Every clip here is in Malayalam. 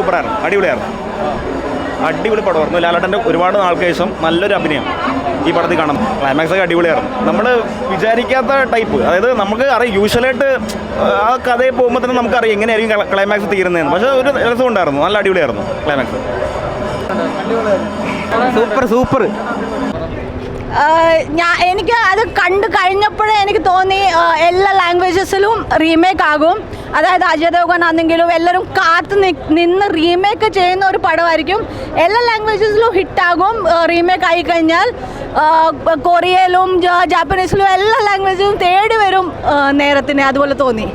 സൂപ്പറായിരുന്നു, അടിപൊളിയായിരുന്നു. അടിപൊളി പടമായിരുന്നു. ലാലേട്ടൻ്റെ ഒരുപാട് നാൾക്ക് ശേഷം നല്ലൊരു അഭിനയം ഈ പടത്തിൽ കാണാം. ക്ലൈമാക്സ് ഒക്കെ അടിപൊളിയായിരുന്നു. നമ്മൾ വിചാരിക്കാത്ത ടൈപ്പ്, അതായത് നമുക്ക് അറിയാം യൂഷ്വലായിട്ട് ആ കഥയിൽ പോകുമ്പോൾ തന്നെ നമുക്കറിയാം എങ്ങനെയായിരിക്കും ക്ലൈമാക്സ് തീരുന്നതെന്ന്. പക്ഷേ ഒരു രസം ഉണ്ടായിരുന്നു, നല്ല അടിപൊളിയായിരുന്നു ക്ലൈമാക്സ്. സൂപ്പർ. എനിക്ക് അത് കണ്ടു കഴിഞ്ഞപ്പോഴേ എനിക്ക് തോന്നി എല്ലാ ലാംഗ്വേജസിലും റീമേക്ക് ആകും. അതായത് അജയ് ദേവ്ഗൺ ആണെങ്കിലും എല്ലാവരും കാത്ത് നിന്ന് റീമേക്ക് ചെയ്യുന്ന ഒരു പടമായിരിക്കും. എല്ലാ ലാംഗ്വേജസിലും ഹിറ്റാകും റീമേക്ക് ആയി കഴിഞ്ഞാൽ. കൊറിയയിലും ജാപ്പനീസിലും എല്ലാ ലാംഗ്വേജിലും തേടി വരും നേരത്തിന്. അതുപോലെ തോന്നി.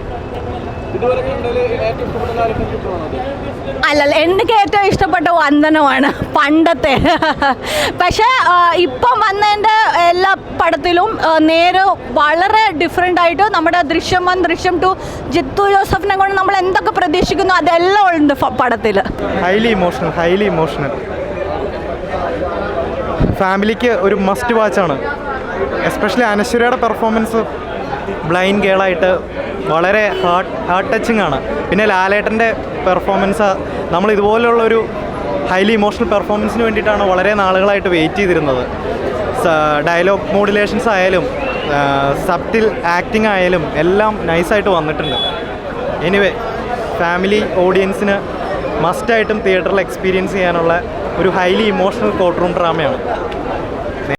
അല്ലല്ല, എനിക്ക് ഏറ്റവും ഇഷ്ടപ്പെട്ട വന്ദനമാണ് പണ്ടത്തെ. പക്ഷേ ഇപ്പം വന്നതിൻ്റെ എല്ലാ പടത്തിലും നേരെ വളരെ ഡിഫറെൻ്റ് ആയിട്ട് നമ്മുടെ ദൃശ്യം 1, ദൃശ്യം 2, ജിത്തു ജോസഫിനെ കൊണ്ട് നമ്മൾ എന്തൊക്കെ പ്രതീക്ഷിക്കുന്നു അതെല്ലാം ഉണ്ട് പടത്തിൽ. ഹൈലി ഇമോഷണൽ ഫാമിലിക്ക് ഒരു മസ്റ്റ് വാച്ചാണ്. എസ്പെഷ്യലി അനശ്വരയുടെ പെർഫോമൻസ് ബ്ലൈൻഡ് ഗേളായിട്ട് വളരെ ഹാർട്ട് ടച്ചിങ് ആണ്. പിന്നെ ലാലേട്ടൻ്റെ പെർഫോമൻസ് നമ്മൾ ഇതുപോലുള്ളൊരു ഹൈലി ഇമോഷണൽ പെർഫോമൻസിന് വേണ്ടിയിട്ടാണ് വളരെ നാളുകളായിട്ട് വെയിറ്റ് ചെയ്തിരുന്നത്. ഡയലോഗ് മോഡുലേഷൻസ് ആയാലും സബ്റ്റിൽ ആക്ടിങ് ആയാലും എല്ലാം നൈസായിട്ട് വന്നിട്ടുണ്ട്. എനിവേ ഫാമിലി ഓഡിയൻസിന് മസ്റ്റായിട്ടും തിയേറ്ററിൽ എക്സ്പീരിയൻസ് ചെയ്യാനുള്ള ഒരു ഹൈലി ഇമോഷണൽ കോർട്ട് റൂം ഡ്രാമയാണ്.